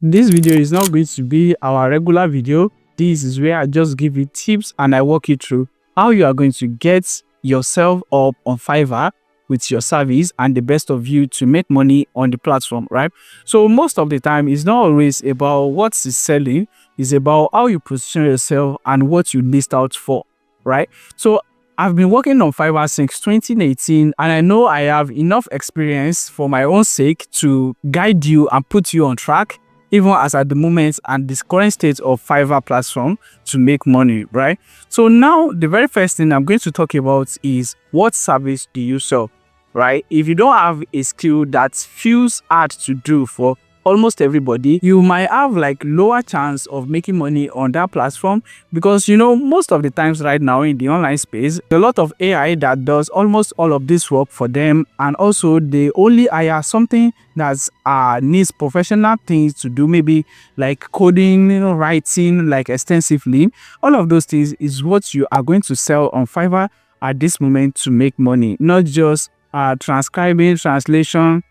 This video is not going to be our regular video. This is where I just give you tips and I walk you through how you are going to get yourself up on Fiverr with your service and the best of you to make money on the platform, right? So most of the time, it's not always about what is selling. It's about how you position yourself and what you list out for, right? So I've been working on Fiverr since 2018 and I know I have enough experience for my own sake to guide you and put you on track, even as at the moment and this current state of Fiverr platform to make money, right? So now the very first thing I'm going to talk about is what service do you sell, right? If you don't have a skill that feels hard to do for almost everybody, you might have like lower chance of making money on that platform because most of the times right now in the online space, a lot of AI that does almost all of this work for them, and also they only hire something that's needs professional things to do, maybe like coding, writing like extensively. All of those things is what you are going to sell on Fiverr at this moment to make money, not just transcribing, translation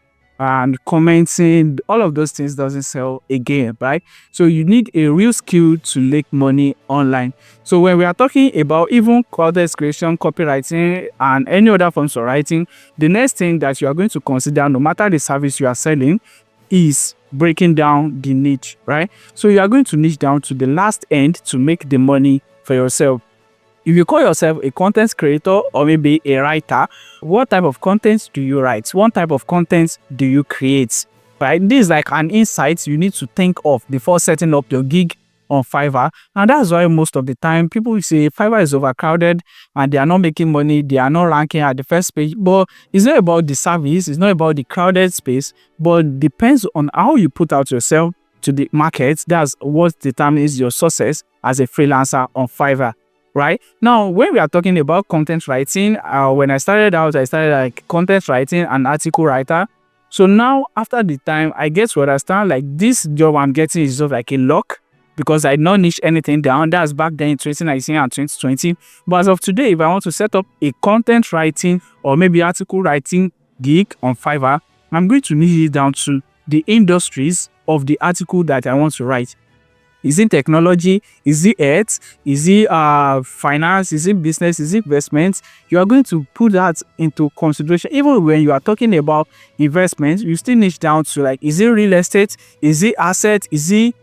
and commenting. All of those things doesn't sell again, right? So you need a real skill to make money online. So when we are talking about even content creation, copywriting and any other forms of writing, the next thing that you are going to consider, no matter the service you are selling, is breaking down the niche, right? So you are going to niche down to the last end to make the money for yourself. If you call yourself a content creator or maybe a writer, what type of content do you write? What type of content do you create? Right? This is like an insight you need to think of before setting up your gig on Fiverr. And that's why most of the time people say Fiverr is overcrowded and they are not making money, they are not ranking at the first page. But it's not about the service, it's not about the crowded space, but it depends on how you put out yourself to the market. That's what determines your success as a freelancer on Fiverr. Right now, when we are talking about content writing, when I started out, I started like content writing and article writer. So now after the time, I get to understand like this job I'm getting is just like a luck because I not niche anything down. That's back then in 2019 and 2020. But as of today, if I want to set up a content writing or maybe article writing gig on Fiverr, I'm going to niche it down to the industries of the article that I want to write. Is it technology? Is it health? Is it finance? Is it business? Is it investment? You are going to put that into consideration. Even when you are talking about investments, you still niche down to like, is it real estate? Is it asset? Is it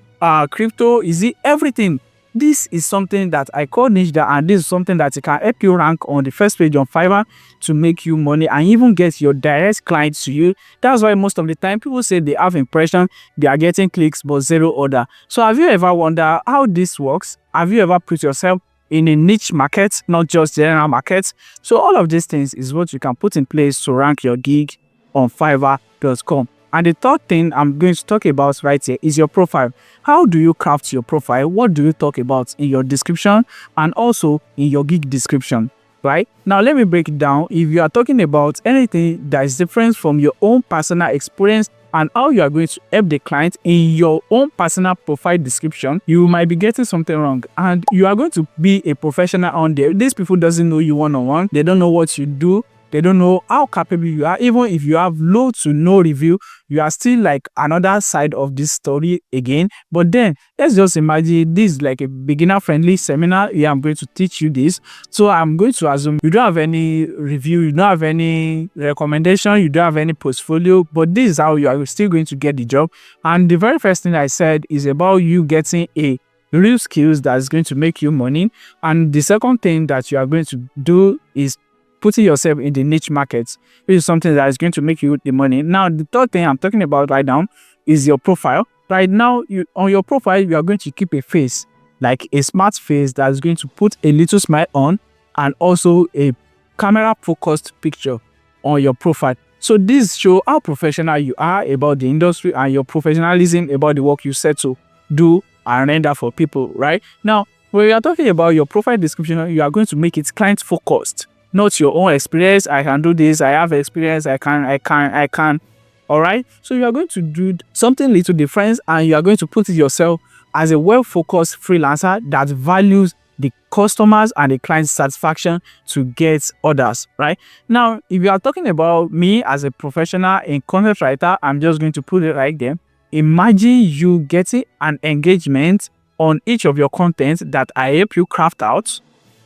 crypto? Is it everything? This is something that I call niche down, and this is something that it can help you rank on the first page on Fiverr to make you money and even get your direct clients to you. That's why most of the time people say they have impression, they are getting clicks but zero order. So have you ever wondered how this works? Have you ever put yourself in a niche market, not just general market? So all of these things is what you can put in place to rank your gig on Fiverr.com. And the third thing I'm going to talk about right here is your profile. How do you craft your profile? What do you talk about in your description and also in your gig description, right? Now, let me break it down. If you are talking about anything that is different from your own personal experience and how you are going to help the client in your own personal profile description, you might be getting something wrong and you are going to be a professional on there. These people doesn't know you one-on-one. They don't know what you do. They don't know how capable you are. Even if you have low to no review, you are still like another side of this story again. But then let's just imagine this is like a beginner friendly seminar. Yeah, I'm going to teach you this. So I'm going to assume you don't have any review, you don't have any recommendation, you don't have any portfolio, but this is how you are still going to get the job. And the very first thing I said is about you getting a real skills that is going to make you money. And the second thing that you are going to do is putting yourself in the niche markets, which is something that is going to make you the money. Now, the third thing I'm talking about right now is your profile. Right now, on your profile, you are going to keep a face, like a smart face that is going to put a little smile on and also a camera-focused picture on your profile. So this shows how professional you are about the industry and your professionalism about the work you set to do and render for people, right? Now, when we are talking about your profile description, you are going to make it client-focused. Not your own experience. I can do this. I have experience. I can. All right. So you are going to do something little different and you are going to put it yourself as a well-focused freelancer that values the customers and the client's satisfaction to get orders, right? Now, if you are talking about me as a professional in content writer, I'm just going to put it right there. imagine you getting an engagement on each of your content that I help you craft out.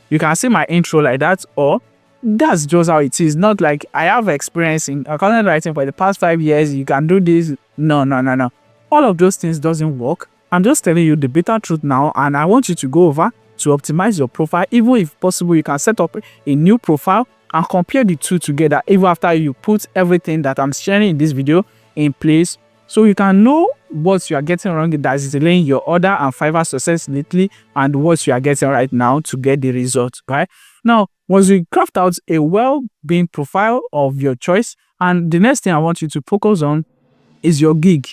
You can see my intro like that, or that's just how it is. Not like I have experience in content writing for the past 5 years. You can do this. No. All of those things doesn't work. I'm just telling you the bitter truth now, and I want you to go over to optimize your profile. Even if possible, you can set up a new profile and compare the two together, even after you put everything that I'm sharing in this video in place, so you can know what you are getting wrong that is delaying your order and Fiverr success lately, and what you are getting right now to get the result. Right now, once you craft out a well-being profile of your choice, and the next thing I want you to focus on is your gig.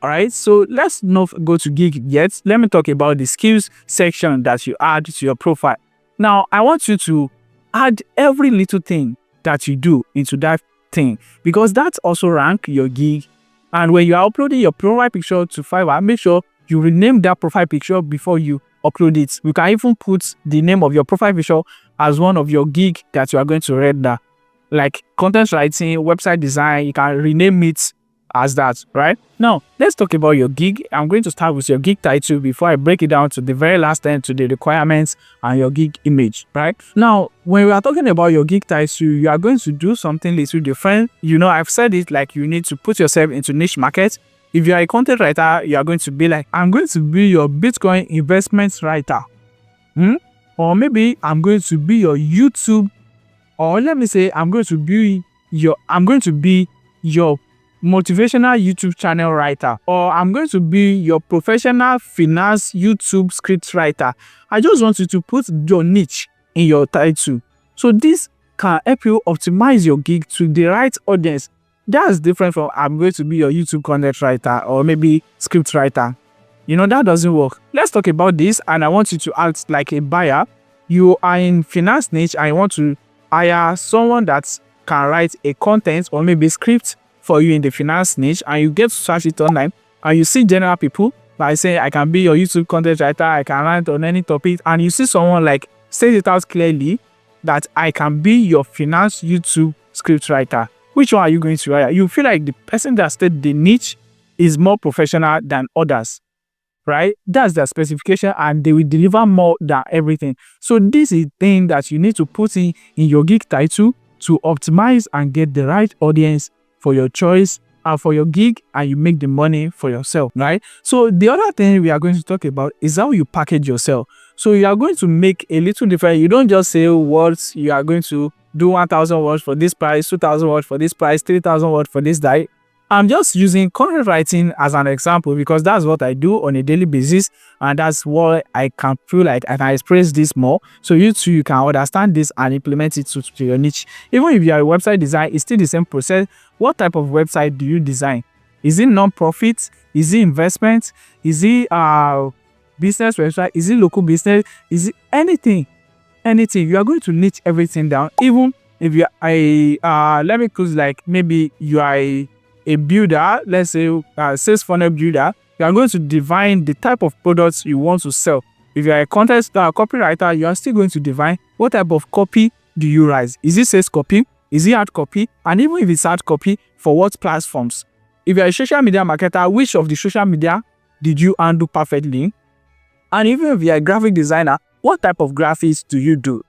All right, so let's not go to gig yet. Let me talk about the skills section that you add to your profile. Now, I want you to add every little thing that you do into that thing, because that also rank your gig. And when you are uploading your profile picture to Fiverr, make sure you rename that profile picture before you upload it. You can even put the name of your profile picture as one of your gig that you are going to render, like content writing, website design. You can rename it as that. Right now, let's talk about your gig. I'm going to start with your gig title before I break it down to the very last end, to the requirements and your gig image. Right now, when we are talking about your gig title, you are going to do something little different. I've said it, like, you need to put yourself into niche market. If you are a content writer, you are going to be like, I'm going to be your Bitcoin investment writer, or maybe I'm going to be your YouTube, or let me say I'm going to be your motivational YouTube channel writer, or I'm going to be your professional finance YouTube script writer. I just want you to put your niche in your title, so this can help you optimize your gig to the right audience. That's different from I'm going to be your YouTube content writer or maybe script writer. That doesn't work. Let's talk about this, and I want you to act like a buyer. You are in finance niche and you want to hire someone that can write a content or maybe script for you in the finance niche, and you get to search it online, and you see general people like saying, I can be your YouTube content writer, I can write on any topic, and you see someone like say it out clearly that I can be your finance YouTube script writer. Which one are you going to hire? You feel like the person that stated the niche is more professional than others, right? That's their specification, and they will deliver more than everything. So this is the thing that you need to put in your gig title to optimize and get the right audience for your choice and for your gig, and you make the money for yourself, right? So the other thing we are going to talk about is how you package yourself. So you are going to make a little different. You don't just say words. You are going to do 1,000 words for this price, 2,000 words for this price, 3,000 words for this die. I'm just using content writing as an example because that's what I do on a daily basis, and that's what I can feel like I can express this more, so you too, you can understand this and implement it to your niche. Even if you are a website designer, it's still the same process. What type of website do you design? Is it non-profit? Is it investment? Is it business website? Is it local business? Is it anything? You are going to niche everything down. Even if you are let me close, like maybe you are a builder, let's say sales funnel builder, you are going to define the type of products you want to sell. If you are a content copywriter, you are still going to define what type of copy do you write. Is it sales copy? Is it hard copy? And even if it's hard copy, for what platforms? If you are a social media marketer, which of the social media did you handle perfectly? And even if you are a graphic designer, what type of graphics do you do?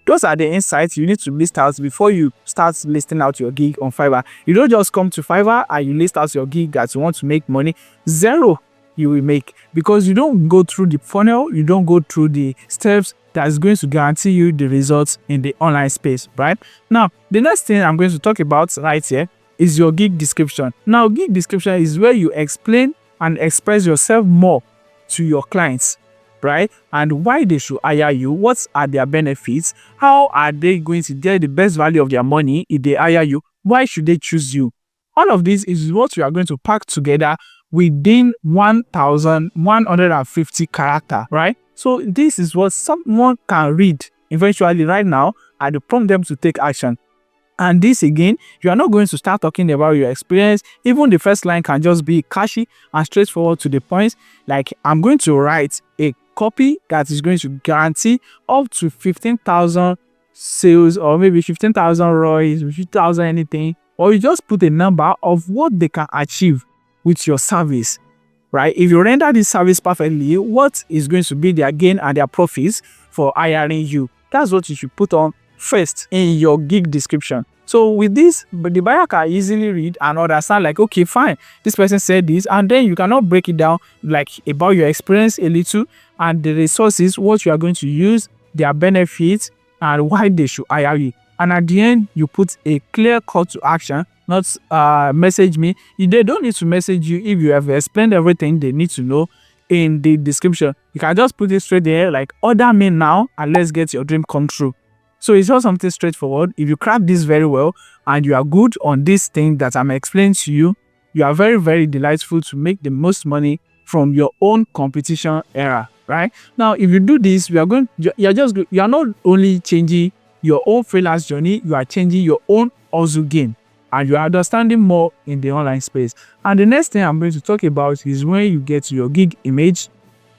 Those are the insights you need to list out before you start listing out your gig on Fiverr. You don't just come to Fiverr and you list out your gig that you want to make money. Zero you will make, because you don't go through the funnel, you don't go through the steps that is going to guarantee you the results in the online space, right? Now, the next thing I'm going to talk about right here is your gig description. Now, gig description is where you explain and express yourself more to your clients, right? And why they should hire you, what are their benefits, how are they going to get the best value of their money if they hire you, why should they choose you? All of this is what we are going to pack together within 1,150 character, right? So this is what someone can read eventually right now and prompt them to take action. And this again, you are not going to start talking about your experience. Even the first line can just be catchy and straightforward to the point. Like, I'm going to write a copy that is going to guarantee up to 15,000 sales, or maybe 15,000 ROIs, 50,000 anything, or you just put a number of what they can achieve with your service, right? If you render this service perfectly, what is going to be their gain and their profits for hiring you? That's what you should put on first in your gig description. So with this, but the buyer can easily read and understand, like, okay, fine, this person said this, and then you cannot break it down like about your experience a little and the resources, what you are going to use, their benefits, and why they should hire you. And at the end, you put a clear call to action, not message me. They don't need to message you if you have explained everything they need to know in the description. You can just put it straight there, like, order me now and let's get your dream come true. So it's just something straightforward. If you craft this very well and you are good on this thing that I'm explaining to you, you are very, very delightful to make the most money from your own competition era, right? Now, if you do this, you are not only changing your own freelance journey, you are changing your own hustle game, and you are understanding more in the online space. And the next thing I'm going to talk about is when you get to your gig image.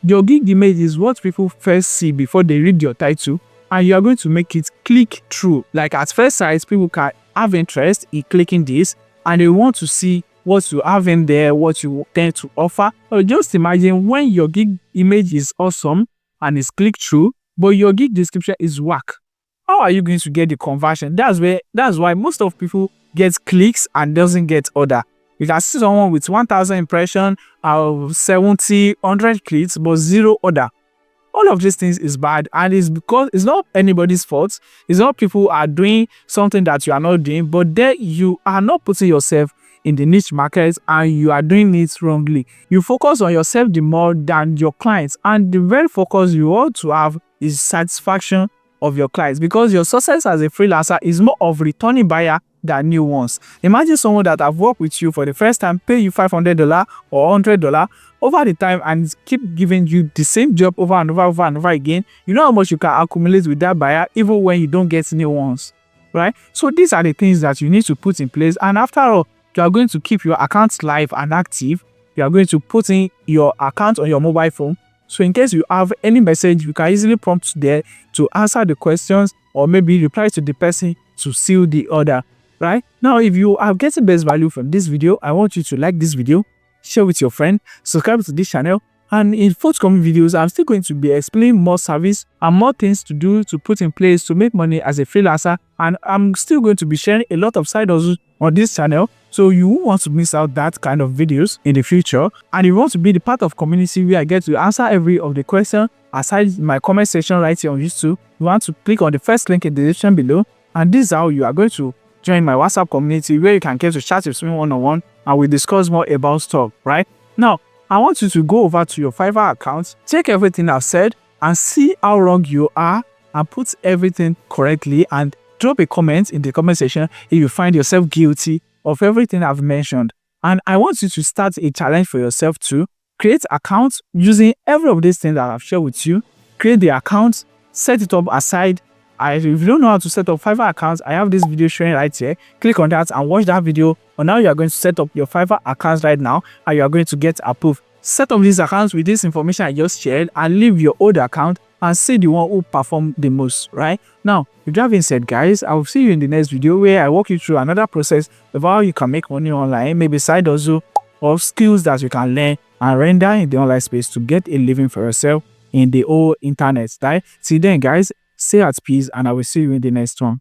Your gig image is what people first see before they read your title, and you are going to make it click through. Like at first sight, people can have interest in clicking this and they want to see what you have in there, what you tend to offer. Or just imagine when your gig image is awesome and it's click through, but your gig description is whack. How are you going to get the conversion? That's why most of people get clicks and doesn't get order. You can see someone with 1,000 impressions, 70, 100 clicks, but 0 order. All of these things is bad, and it's because it's not anybody's fault. It's not people are doing something that you are not doing, but there you are not putting yourself in the niche market and you are doing it wrongly. You focus on yourself the more than your clients, and the very focus you ought to have is satisfaction of your clients, because your success as a freelancer is more of returning buyer than new ones. Imagine someone that have worked with you for the first time, pay you $500 or $100 over the time and keep giving you the same job over and over again. You know how much you can accumulate with that buyer even when you don't get new ones, right? So these are the things that you need to put in place. And after all, you are going to keep your accounts live and active. You are going to put in your account on your mobile phone. So in case you have any message, you can easily prompt there to answer the questions or maybe reply to the person to seal the order, right? Now, if you are getting best value from this video, I want you to like this video, share with your friend, subscribe to this channel, and in forthcoming videos, I'm still going to be explaining more service and more things to do to put in place to make money as a freelancer. And I'm still going to be sharing a lot of side hustles on this channel, so you won't want to miss out that kind of videos in the future. And if you want to be the part of community where I get to answer every of the questions aside my comment section right here on YouTube, you want to click on the first link in the description below, and this is how you are going to join my WhatsApp community where you can get to chat with me one-on-one and we discuss more about stuff, right? Now, I want you to go over to your Fiverr account, check everything I've said and see how wrong you are and put everything correctly, and drop a comment in the comment section if you find yourself guilty of everything I've mentioned. And I want you to start a challenge for yourself to create accounts using every of these things that I've shared with you. Create the account, set it up aside. If you don't know how to set up Fiverr accounts, I have this video showing right here. Click on that and watch that video. But now you are going to set up your Fiverr accounts right now and you are going to get approved. Set up these accounts with this information I just shared and leave your old account and see the one who performed the most, right? Now, with that being said, guys, I will see you in the next video where I walk you through another process of how you can make money online, maybe side hustle or skills that you can learn and render in the online space to get a living for yourself in the whole internet, right? See you then, guys. Stay at peace and I will see you in the next one.